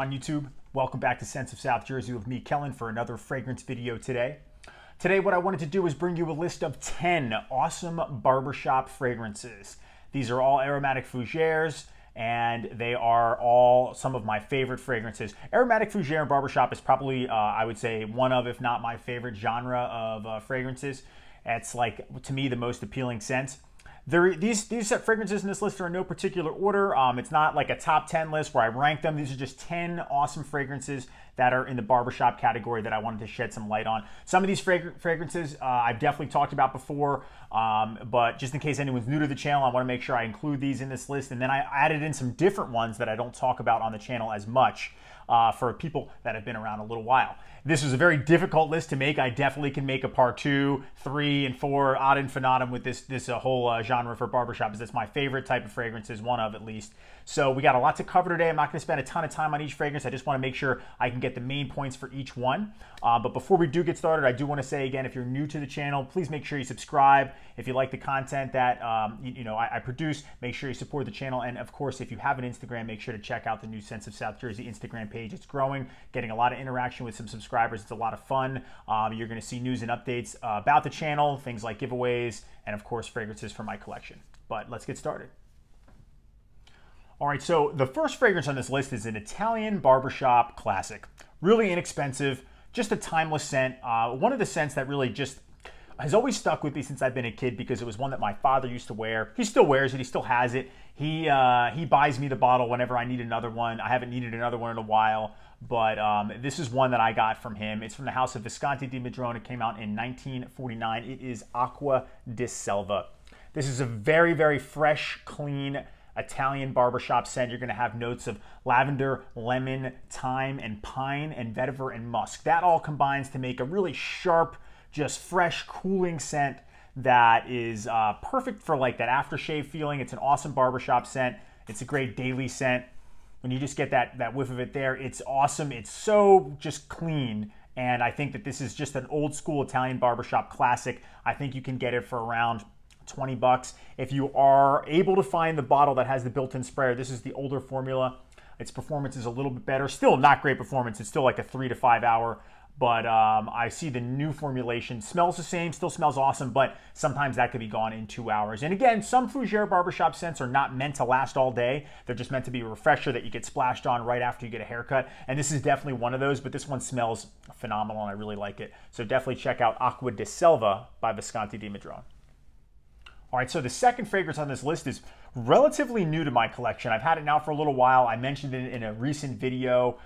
on YouTube? Welcome back to Scents of South Jersey with me, Kellen, for another fragrance video today. Today, what I wanted to do is bring you a list of 10 awesome barbershop fragrances. These are all aromatic fougères, and they are all some of my favorite fragrances. Aromatic fougere and barbershop is probably, I would say, one of, if not my favorite genre of fragrances. It's like, to me, the most appealing scent. These fragrances in this list are in no particular order. It's not like a top 10 list where I rank them. These are just 10 awesome fragrances that are in the barbershop category that I wanted to shed some light on. Some of these fragrances I've definitely talked about before, but just in case anyone's new to the channel, I want to make sure I include these in this list. And then I added in some different ones that I don't talk about on the channel as much for people that have been around a little while. This was a very difficult list to make. I definitely can make a part 2, 3, and 4 ad infinitum with this whole genre for barbershop, because it's my favorite type of fragrances, one of at least. So we got a lot to cover today. I'm not going to spend a ton of time on each fragrance. I just want to make sure I can get the main points for each one. But before we do get started, I do want to say again, if you're new to the channel, please make sure you subscribe. If you like the content that I produce, make sure you support the channel. And of course, if you have an Instagram, make sure to check out the new Scents of South Jersey Instagram page. It's growing, getting a lot of interaction with some subscribers. It's a lot of fun. You're going to see news and updates about the channel, things like giveaways, and of course, fragrances from my collection. But let's get started. All right, so the first fragrance on this list is an Italian barbershop classic. Really inexpensive, just a timeless scent. One of the scents that really just has always stuck with me since I've been a kid, because it was one that my father used to wear. He still wears it, he still has it. He buys me the bottle whenever I need another one. I haven't needed another one in a while, but this is one that I got from him. It's from the house of Visconti di Madrone. It came out in 1949. It is Acqua di Selva. This is a very, very fresh, clean Italian barbershop scent. You're going to have notes of lavender, lemon, thyme, and pine, and vetiver and musk. That all combines to make a really sharp, just fresh, cooling scent that is perfect for like that aftershave feeling. It's an awesome barbershop scent. It's a great daily scent. When you just get that whiff of it there, it's awesome. It's so just clean. And I think that this is just an old school Italian barbershop classic. I think you can get it for around 20 bucks. If you are able to find the bottle that has the built-in sprayer, this is the older formula. Its performance is a little bit better. Still not great performance. It's still like a 3 to 5 hour, but I see the new formulation smells the same, still smells awesome, but sometimes that could be gone in 2 hours. And again, some fougere barbershop scents are not meant to last all day. They're just meant to be a refresher that you get splashed on right after you get a haircut. And this is definitely one of those, but this one smells phenomenal and I really like it. So definitely check out Acqua di Selva by Visconti di Madrone. All right, so the second fragrance on this list is relatively new to my collection. I've had it now for a little while. I mentioned it in a recent video.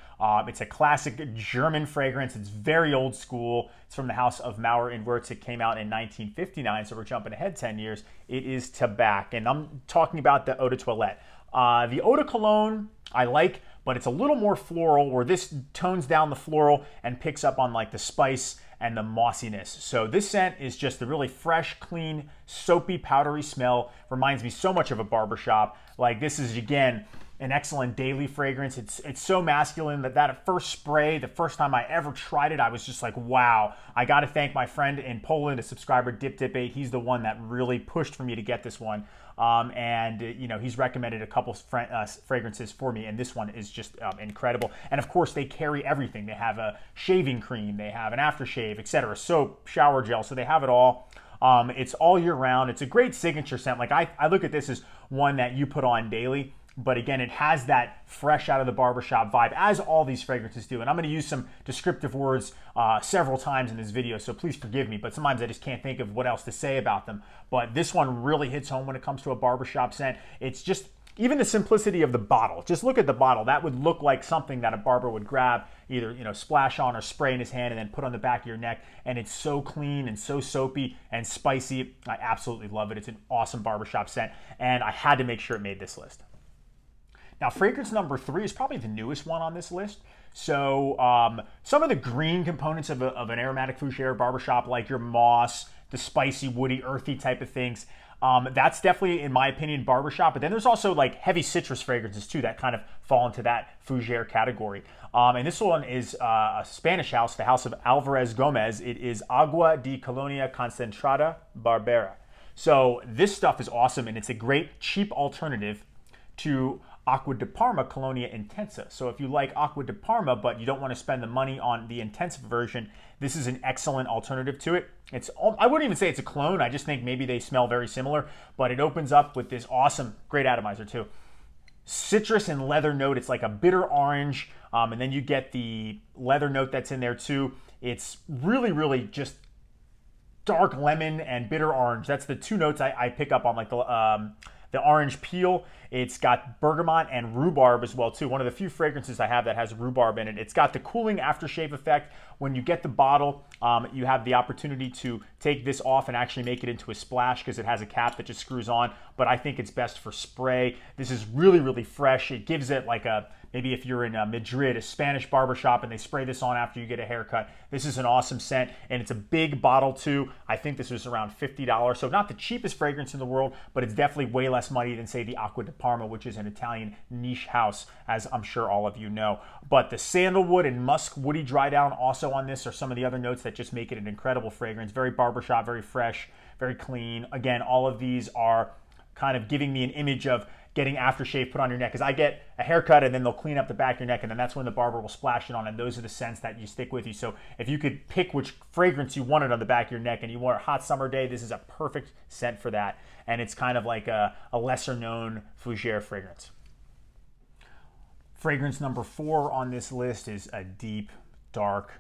It's a classic German fragrance. It's very old school. It's from the house of Maurer and Wirtz. It came out in 1959, so we're jumping ahead 10 years. It is Tabac, and I'm talking about the Eau de Toilette. The Eau de Cologne I like, but it's a little more floral, where this tones down the floral and picks up on like the spice and the mossiness. So this scent is just a really fresh, clean, soapy, powdery smell. Reminds me so much of a barbershop. Like, this is, again, an excellent daily fragrance. It's so masculine that first spray, the first time I ever tried it, I was just like, wow. I gotta thank my friend in Poland, a subscriber, Dip8. He's the one that really pushed for me to get this one. And he's recommended a couple fragrances for me, and this one is just incredible. And of course, they carry everything. They have a shaving cream, they have an aftershave, etc., soap, shower gel, so they have it all. It's all year round. It's a great signature scent. Like, I look at this as one that you put on daily. But again, it has that fresh out of the barbershop vibe, as all these fragrances do. And I'm going to use some descriptive words several times in this video, so please forgive me. But sometimes I just can't think of what else to say about them. But this one really hits home when it comes to a barbershop scent. It's just, even the simplicity of the bottle. Just look at the bottle. That would look like something that a barber would grab, either splash on or spray in his hand and then put on the back of your neck. And it's so clean and so soapy and spicy. I absolutely love it. It's an awesome barbershop scent, and I had to make sure it made this list. Now, fragrance number 3 is probably the newest one on this list. So some of the green components of an aromatic fougere barbershop, like your moss, the spicy, woody, earthy type of things, that's definitely, in my opinion, barbershop. But then there's also like heavy citrus fragrances too that kind of fall into that fougere category. And this one is a Spanish house, the house of Alvarez Gomez. It is Agua de Colonia Concentrada Barbera. So this stuff is awesome, and it's a great cheap alternative to Acqua di Parma Colonia Intensa. So if you like Acqua di Parma, but you don't want to spend the money on the intensive version, this is an excellent alternative to it. I wouldn't even say it's a clone. I just think maybe they smell very similar, but it opens up with this awesome, great atomizer too. Citrus and leather note. It's like a bitter orange, and then you get the leather note that's in there too. It's really, really just dark lemon and bitter orange. That's the two notes I pick up on, like the orange peel. It's got bergamot and rhubarb as well too. One of the few fragrances I have that has rhubarb in it. It's got the cooling aftershave effect. When you get the bottle, you have the opportunity to take this off and actually make it into a splash because it has a cap that just screws on, but I think it's best for spray. This is really, really fresh. It gives it like a, maybe if you're in Madrid, a Spanish barbershop, and they spray this on after you get a haircut. This is an awesome scent, and it's a big bottle too. I think this was around $50, so not the cheapest fragrance in the world, but it's definitely way less money than, say, the Acqua di Parma, which is an Italian niche house, as I'm sure all of you know. But the sandalwood and musk woody dry down also on this are some of the other notes that just make it an incredible fragrance. Very barbershop, very fresh, very clean. Again, all of these are kind of giving me an image of getting aftershave put on your neck, because I get a haircut and then they'll clean up the back of your neck, and then that's when the barber will splash it on, and those are the scents that you stick with you. So if you could pick which fragrance you wanted on the back of your neck and you want a hot summer day, this is a perfect scent for that. And it's kind of like a lesser known fougere fragrance. Fragrance number 4 on this list is a deep, dark,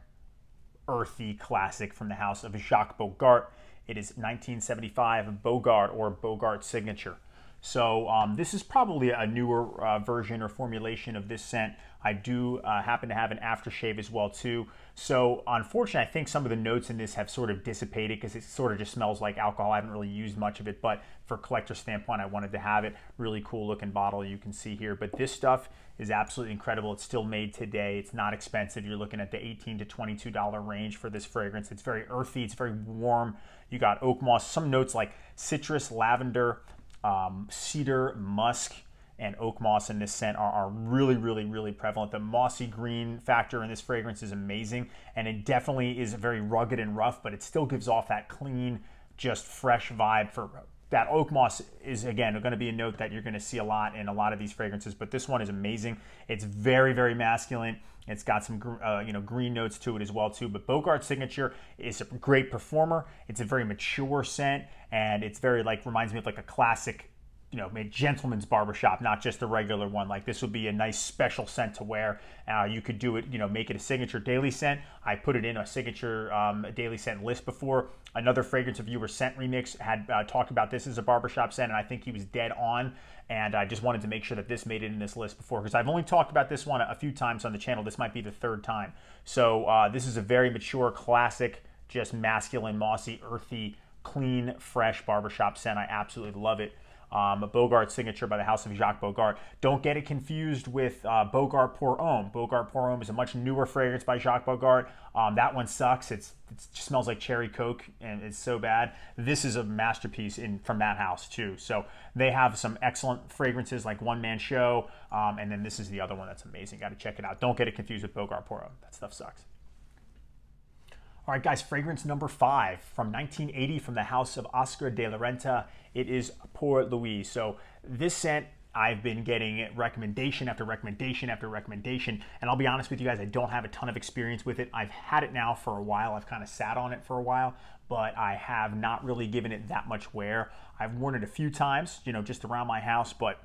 earthy classic from the house of Jacques Bogart. It is 1975 Bogart, or Bogart Signature. So this is probably a newer version or formulation of this scent. I do happen to have an aftershave as well too. So unfortunately, I think some of the notes in this have sort of dissipated because it sort of just smells like alcohol. I haven't really used much of it, but for collector standpoint, I wanted to have it. Really cool looking bottle you can see here. But this stuff is absolutely incredible. It's still made today. It's not expensive. You're looking at the $18 to $22 range for this fragrance. It's very earthy. It's very warm. You got oak moss, some notes like citrus, lavender, cedar, musk, and oak moss in this scent are really, really, really prevalent. The mossy green factor in this fragrance is amazing, and it definitely is very rugged and rough, but it still gives off that clean, just fresh vibe. For that oak moss is, again, going to be a note that you're going to see a lot in a lot of these fragrances, but this one is amazing. It's very, very masculine. It's got some green notes to it as well too. But Bogart Signature is a great performer. It's a very mature scent, and it's very reminds me of like a classic, gentleman's barbershop, not just a regular one. Like this would be a nice special scent to wear. You could do it, make it a signature daily scent. I put it in a signature daily scent list before. Another fragrance reviewer, Scent Remix, had talked about this as a barbershop scent, and I think he was dead on. And I just wanted to make sure that this made it in this list before, because I've only talked about this one a few times on the channel. This might be the 3rd time. So this is a very mature, classic, just masculine, mossy, earthy, clean, fresh barbershop scent. I absolutely love it. A Bogart Signature by the house of Jacques Bogart. Don't get it confused with Bogart Pour Homme. Bogart Pour Homme is a much newer fragrance by Jacques Bogart. That one sucks. It just smells like cherry Coke, and it's so bad. This is a masterpiece from that house too. So they have some excellent fragrances like One Man Show, and then this is the other one that's amazing. Got to check it out. Don't get it confused with Bogart Pour Homme. That stuff sucks. All right, guys, fragrance number 5 from 1980 from the house of Oscar de la Renta. It is Pour Louis. So this scent, I've been getting recommendation after recommendation after recommendation, and I'll be honest with you guys, I don't have a ton of experience with it. I've had it now for a while. I've kind of sat on it for a while, but I have not really given it that much wear. I've worn it a few times, just around my house, but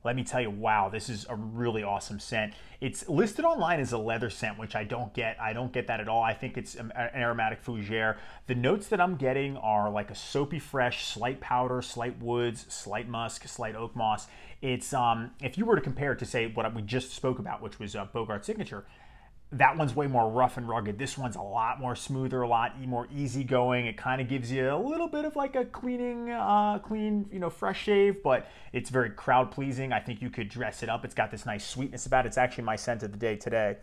let me tell you, wow, this is a really awesome scent. It's listed online as a leather scent, which I don't get. I don't get that at all. I think it's an aromatic fougere. The notes that I'm getting are like a soapy fresh, slight powder, slight woods, slight musk, slight oak moss. It's, if you were to compare it to, say, what we just spoke about, which was Bogart Signature, that one's way more rough and rugged. This one's a lot more smoother, a lot more easygoing. It kind of gives you a little bit of like a clean, fresh shave, but it's very crowd pleasing. I think you could dress it up. It's got this nice sweetness about it. It's actually my scent of the day today.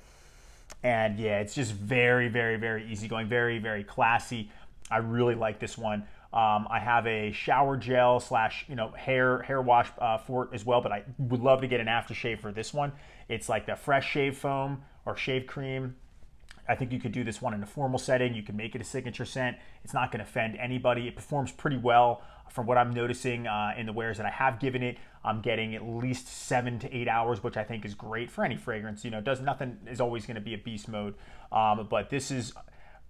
And yeah, it's just very, very, very easygoing, very, very classy. I really like this one. I have a shower gel slash hair wash for it as well, but I would love to get an aftershave for this one. It's like the fresh shave foam or shave cream. I think you could do this one in a formal setting. You can make it a signature scent. It's not going to offend anybody. It performs pretty well from what I'm noticing in the wears that I have given it. I'm getting at least 7 to 8 hours, which I think is great for any fragrance. You know, nothing is always going to be a beast mode, but this is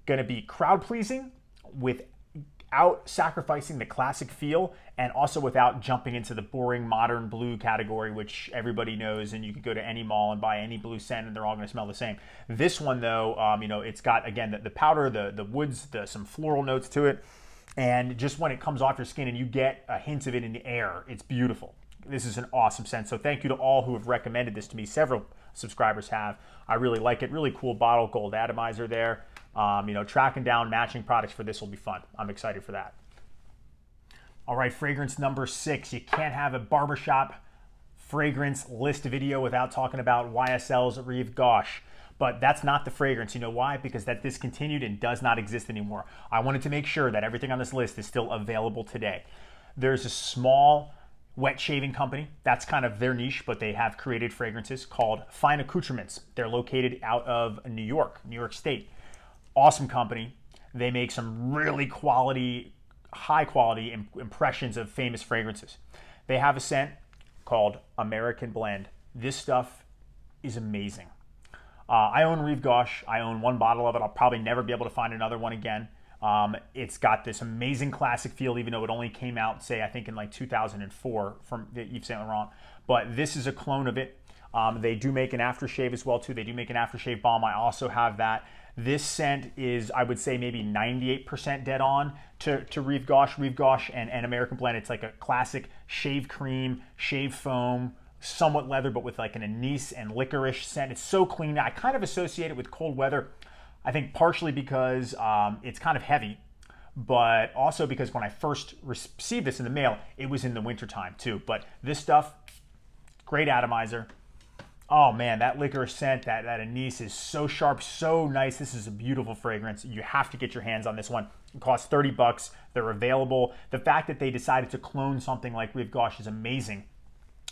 going to be crowd pleasing without sacrificing the classic feel, and also without jumping into the boring modern blue category, which everybody knows, and you can go to any mall and buy any blue scent and they're all going to smell the same. This one though, you know, it's got, again, the powder, the woods, some floral notes to it, and just when it comes off your skin and you get a hint of it in the air, it's beautiful. This is an awesome scent. So thank you to all who have recommended this to me. Several subscribers have. I really like it. Really cool bottle, gold atomizer there. You know, tracking down matching products for this will be fun. I'm excited for that. All right, fragrance number 6. You can't have a barbershop fragrance list video without talking about YSL's Rive Gauche. But that's not the fragrance. You know why? Because that discontinued and does not exist anymore. I wanted to make sure that everything on this list is still available today. There's a small wet shaving company. That's kind of their niche, but they have created fragrances called Fine Accoutrements. They're located out of New York State. Awesome company. They make some really quality, high quality impressions of famous fragrances. They have a scent called American Blend. This stuff is amazing. I own Rive Gauche. I own one bottle of it. I'll probably never be able to find another one again. It's got this amazing classic feel, even though it only came out, say, I think in like 2004 from Yves Saint Laurent. But this is a clone of it. They do make an aftershave as well, too. They do make an aftershave balm. I also have that. This scent is, I would say, maybe 98% dead on to Rive Gauche. Rive Gauche and American Blend, it's like a classic shave cream, shave foam, somewhat leather, but with like an anise and licorice scent. It's so clean. I kind of associate it with cold weather. I think partially because it's kind of heavy, but also because when I first received this in the mail, it was in the wintertime too. But this stuff, great atomizer. Oh man, that licorice scent, that anise is so sharp, so nice. This is a beautiful fragrance. You have to get your hands on this one. It costs 30 bucks. They're available. The fact that they decided to clone something like Rive Gauche is amazing.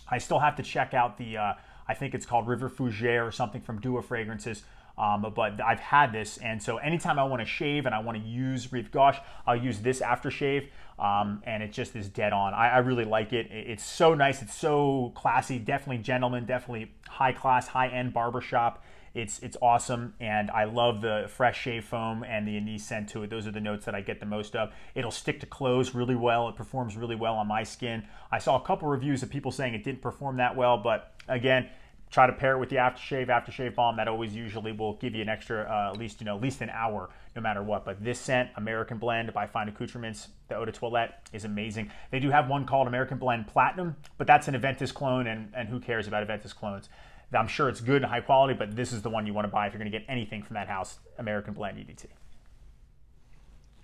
I still have to check out the, I think it's called River Fougere or something from Dua Fragrances. But I've had this, and so anytime I want to shave and I want to use Rive Gauche, I'll use this aftershave, and it just is dead on. I really like it. It's so nice. It's so classy. Definitely gentleman. Definitely high class, high end barbershop. It's awesome, and I love the fresh shave foam and the anise scent to it. Those are the notes that I get the most of. It'll stick to clothes really well. It performs really well on my skin. I saw a couple reviews of people saying it didn't perform that well, but again, try to pair it with the aftershave balm. That always usually will give you an extra, at least an hour, no matter what. But this scent, American Blend by Fine Accoutrements, the Eau de Toilette, is amazing. They do have one called American Blend Platinum, but that's an Aventus clone, and who cares about Aventus clones? I'm sure it's good and high quality, but this is the one you want to buy if you're going to get anything from that house, American Blend EDT.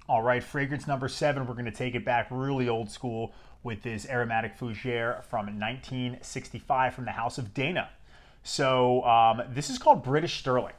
All right, fragrance number 7, we're going to take it back really old school with this aromatic fougere from 1965 from the house of Dana. So this is called British Sterling.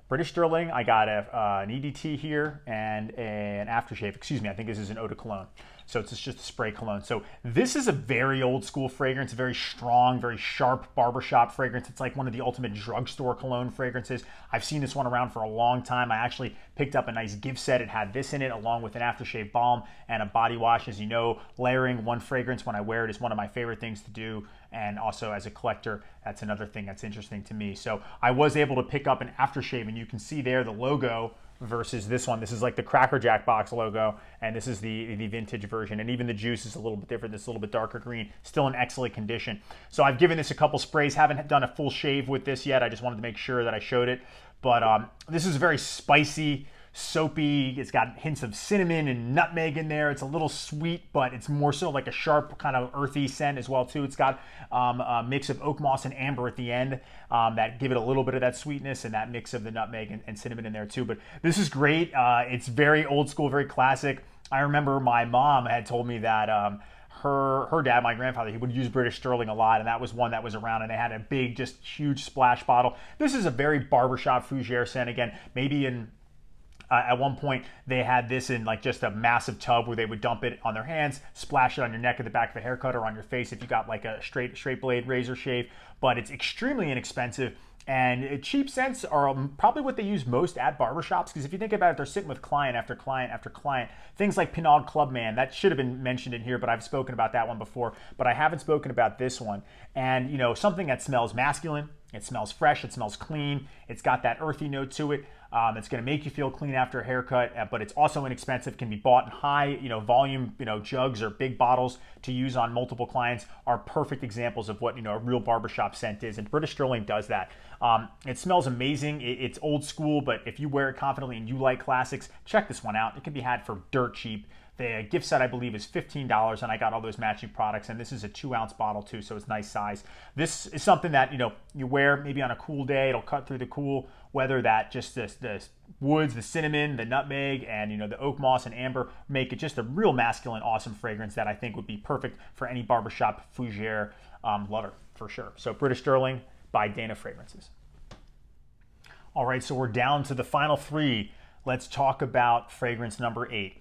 British Sterling, I got an EDT here and an aftershave. Excuse me, I think this is an eau de cologne. So it's just a spray cologne. So this is a very old school fragrance, a very strong, very sharp barbershop fragrance. It's like one of the ultimate drugstore cologne fragrances. I've seen this one around for a long time. I actually picked up a nice gift set. It had this in it along with an aftershave balm and a body wash. As you know, layering one fragrance when I wear it is one of my favorite things to do. And also as a collector, that's another thing that's interesting to me. So I was able to pick up an aftershave, and you can see there the logo versus this one. This is like the Cracker Jack box logo, and this is the vintage version. And even the juice is a little bit different. This is a little bit darker green, still in excellent condition. So I've given this a couple sprays. Haven't done a full shave with this yet. I just wanted to make sure that I showed it. But this is very spicy, soapy. It's got hints of cinnamon and nutmeg in there. It's a little sweet, but it's more so like a sharp kind of earthy scent as well too. It's got a mix of oak moss and amber at the end that give it a little bit of that sweetness, and that mix of the nutmeg and cinnamon in there too. But this is great. It's very old school, very classic. I remember my mom had told me that her dad, my grandfather, he would use British Sterling a lot, and that was one that was around, and they had a big, just huge splash bottle. This is a very barbershop fougere scent. Again, maybe in at one point, they had this in like just a massive tub where they would dump it on their hands, splash it on your neck at the back of a haircut, or on your face if you got like a straight blade razor shave. But it's extremely inexpensive. And cheap scents are probably what they use most at barbershops, because if you think about it, they're sitting with client after client after client. Things like Pinot Clubman, that should have been mentioned in here, but I've spoken about that one before, but I haven't spoken about this one. And you know, something that smells masculine, it smells fresh, it smells clean, it's got that earthy note to it. It's going to make you feel clean after a haircut, but it's also inexpensive, can be bought in high, volume, jugs or big bottles to use on multiple clients. Are perfect examples of what, a real barbershop scent is. And British Sterling does that. It smells amazing. It's old school, but if you wear it confidently and you like classics, check this one out. It can be had for dirt cheap. The gift set, I believe, is $15, and I got all those matching products, and this is a 2-ounce bottle too, so it's nice size. This is something that, you wear maybe on a cool day. It'll cut through the cool weather that just the woods, the cinnamon, the nutmeg, and, the oak moss and amber make it just a real masculine, awesome fragrance that I think would be perfect for any barbershop fougere lover, for sure. So British Sterling by Dana Fragrances. All right, so we're down to the final 3. Let's talk about fragrance number 8.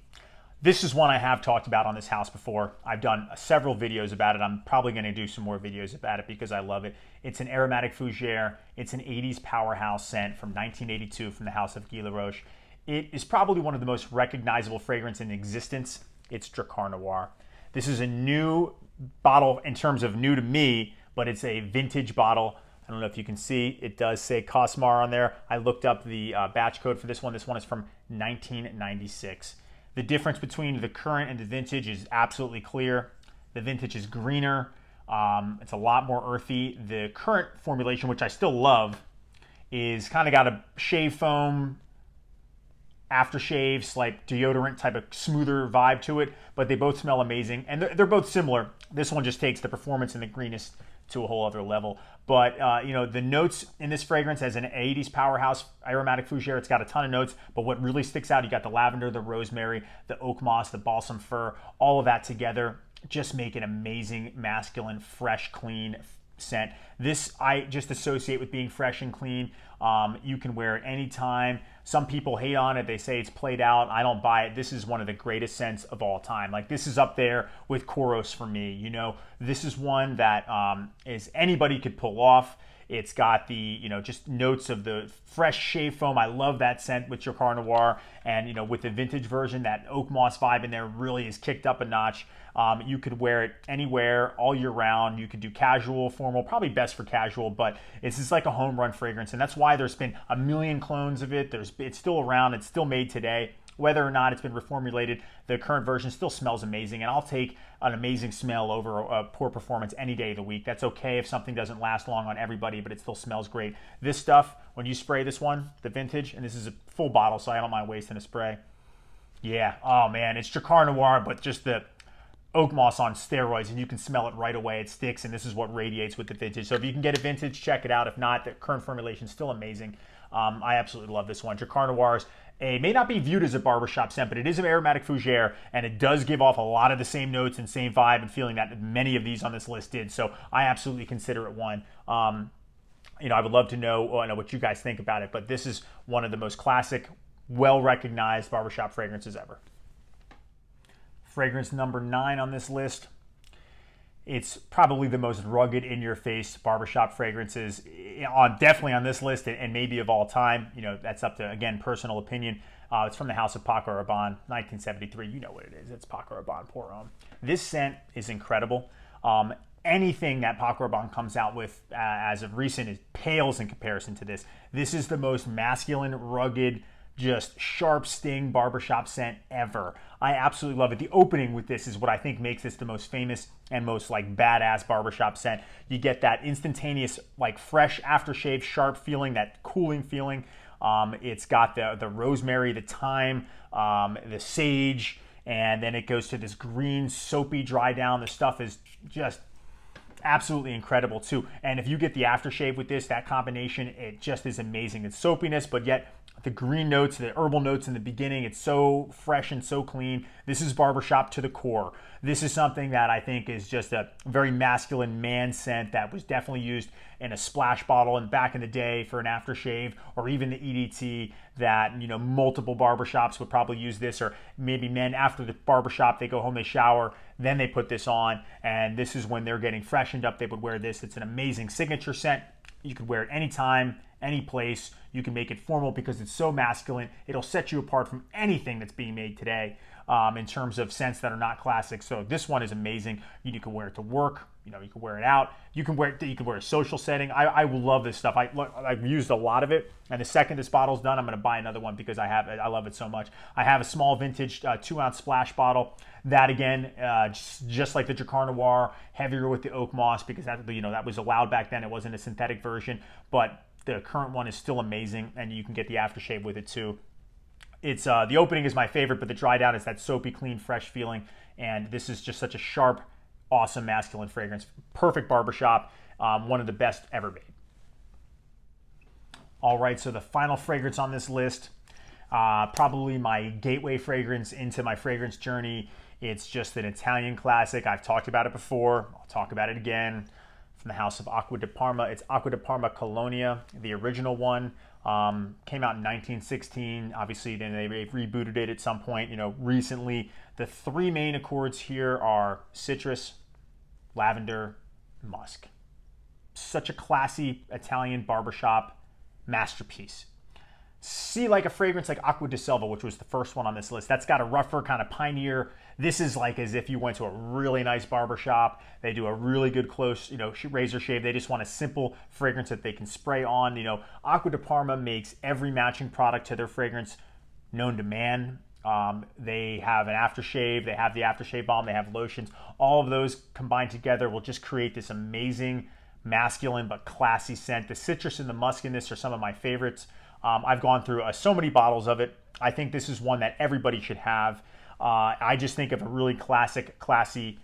This is one I have talked about on this house before. I've done several videos about it. I'm probably going to do some more videos about it because I love it. It's an aromatic fougere. It's an 80s powerhouse scent from 1982 from the house of Guy Laroche. It is probably one of the most recognizable fragrances in existence. It's Drakkar Noir. This is a new bottle in terms of new to me, but it's a vintage bottle. I don't know if you can see, it does say Cosmar on there. I looked up the batch code for this one. This one is from 1996. The difference between the current and the vintage is absolutely clear. The vintage is greener. It's a lot more earthy. The current formulation, which I still love, is kind of got a shave foam, aftershave, like deodorant type of smoother vibe to it, but they both smell amazing. And they're both similar. This one just takes the performance and the greenness to a whole other level. But the notes in this fragrance, as an 80s powerhouse aromatic fougere, it's got a ton of notes, but what really sticks out, you got the lavender, the rosemary, the oak moss, the balsam fir, all of that together just make an amazing, masculine, fresh, clean scent. This I just associate with being fresh and clean. You can wear it anytime. Some people hate on it. They say it's played out. I don't buy it. This is one of the greatest scents of all time. Like, this is up there with Kouros for me. This is one that is anybody could pull off. It's got the, just notes of the fresh shave foam. I love that scent with Drakkar Noir. And, with the vintage version, that oak moss vibe in there really is kicked up a notch. You could wear it anywhere, all year round. You could do casual, formal, probably best for casual, but it's just like a home run fragrance. And that's why there's been a million clones of it. It's still around. It's still made today. Whether or not it's been reformulated, the current version still smells amazing, and I'll take an amazing smell over a poor performance any day of the week. That's okay if something doesn't last long on everybody, but it still smells great. This stuff, when you spray this one, the vintage, and this is a full bottle, so I don't mind wasting a spray. Yeah, oh man, it's Drakkar Noir, but just the oak moss on steroids, and you can smell it right away. It sticks, and this is what radiates with the vintage. So if you can get a vintage, check it out. If not, the current formulation is still amazing. I absolutely love this one. Drakkar Noirs, it may not be viewed as a barbershop scent, but it is an aromatic fougere, and it does give off a lot of the same notes and same vibe and feeling that many of these on this list did. So I absolutely consider it one. I would love to know what you guys think about it, but this is one of the most classic, well-recognized barbershop fragrances ever. Fragrance number 9 on this list. It's probably the most rugged, in-your-face barbershop fragrances, definitely on this list, and maybe of all time. That's up to, again, personal opinion. It's from the house of Paco Rabanne, 1973. You know what it is. It's Paco Rabanne Pour Homme. This scent is incredible. Anything that Paco Rabanne comes out with as of recent pales in comparison to this. This is the most masculine, rugged, just sharp sting barbershop scent ever. I absolutely love it. The opening with this is what I think makes this the most famous and most badass barbershop scent. You get that instantaneous, fresh aftershave, sharp feeling, that cooling feeling. It's got the rosemary, the thyme, the sage, and then it goes to this green, soapy dry down. The stuff is just absolutely incredible too. And if you get the aftershave with this, that combination, it just is amazing. It's soapiness, but yet the green notes, the herbal notes in the beginning, it's so fresh and so clean. This is barbershop to the core. This is something that I think is just a very masculine man scent that was definitely used in a splash bottle and back in the day for an aftershave, or even the EDT that, multiple barbershops would probably use this, or maybe men after the barbershop, they go home, they shower, then they put this on, and this is when they're getting freshened up, they would wear this. It's an amazing signature scent. You could wear it anytime, any place. You can make it formal because it's so masculine. It'll set you apart from anything that's being made today in terms of scents that are not classic. So this one is amazing. You can wear it to work. You can wear it out. You can wear it. You can wear a social setting. I love this stuff. I've used a lot of it, and the second this bottle's done, I'm going to buy another one because I love it so much. I have a small vintage 2-ounce splash bottle. That again, just like the Drakkar Noir, heavier with the oak moss because that was allowed back then. It wasn't a synthetic version, but the current one is still amazing, and you can get the aftershave with it too. It's the opening is my favorite, but the dry down is that soapy, clean, fresh feeling, and this is just such a sharp, awesome masculine fragrance. Perfect barbershop, one of the best ever made. All right, so the final fragrance on this list, probably my gateway fragrance into my fragrance journey. It's just an Italian classic. I've talked about it before. I'll talk about it again. From the house of Acqua di Parma. It's Acqua di Parma Colonia, the original one. Came out in 1916. Obviously, then they rebooted it at some point, recently. The three main accords here are citrus, lavender, musk. Such a classy Italian barbershop masterpiece. See, like a fragrance like Acqua di Selva, which was the first one on this list. That's got a rougher kind of pineier. This is like as if you went to a really nice barbershop. They do a really good close, razor shave. They just want a simple fragrance that they can spray on. Acqua di Parma makes every matching product to their fragrance known to man. They have an aftershave. They have the aftershave balm. They have lotions. All of those combined together will just create this amazing, masculine but classy scent. The citrus and the musk in this are some of my favorites. I've gone through so many bottles of it. I think this is one that everybody should have. I just think of a really classic, classy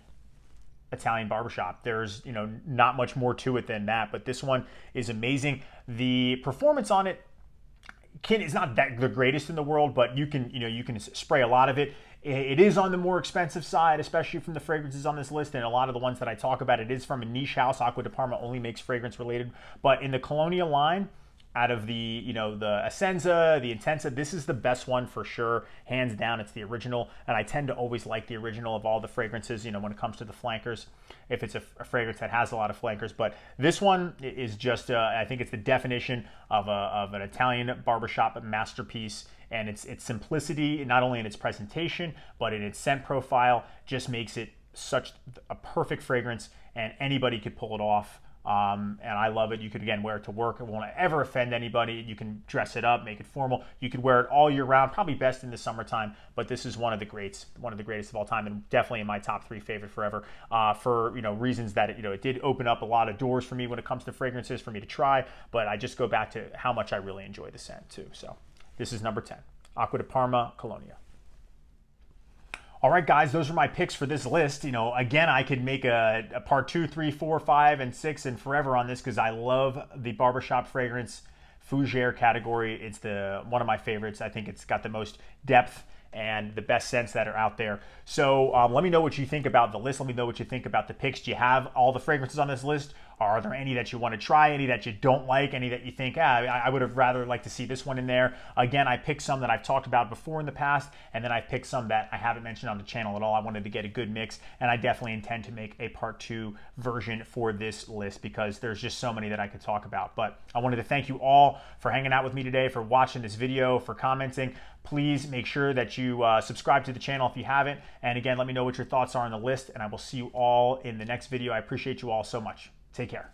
Italian barbershop. There's, not much more to it than that, but this one is amazing. The performance on it is not the greatest in the world, but you can spray a lot of it. It is on the more expensive side, especially from the fragrances on this list, and a lot of the ones that I talk about, it is from a niche house. Acqua di Parma only makes fragrance related, but in the Colonia line, out of the, the Essenza, the Intensa, this is the best one for sure. Hands down, it's the original. And I tend to always like the original of all the fragrances, when it comes to the flankers, if it's a fragrance that has a lot of flankers. But this one is just, I think it's the definition of an Italian barbershop masterpiece. And its simplicity, not only in its presentation, but in its scent profile, just makes it such a perfect fragrance, and anybody could pull it off. And I love it. You could, again, wear it to work. It won't ever offend anybody. You can dress it up, make it formal. You could wear it all year round, probably best in the summertime, but this is one of the greats, one of the greatest of all time, and definitely in my top 3 favorite forever, for, reasons that, it did open up a lot of doors for me when it comes to fragrances for me to try, but I just go back to how much I really enjoy the scent too. So this is number 10, Acqua di Parma Colonia. All right, guys, those are my picks for this list. Again, I could make a part 2, 3, 4, 5, and 6 and forever on this because I love the barbershop fragrance fougere category. It's one of my favorites. I think it's got the most depth and the best scents that are out there. So let me know what you think about the list. Let me know what you think about the picks. Do you have all the fragrances on this list? Are there any that you want to try, any that you don't like, any that you think, I would have rather liked to see this one in there? Again, I picked some that I've talked about before in the past, and then I picked some that I haven't mentioned on the channel at all. I wanted to get a good mix, and I definitely intend to make a part 2 version for this list because there's just so many that I could talk about. But I wanted to thank you all for hanging out with me today, for watching this video, for commenting. Please make sure that you subscribe to the channel if you haven't. And again, let me know what your thoughts are on the list, and I will see you all in the next video. I appreciate you all so much. Take care.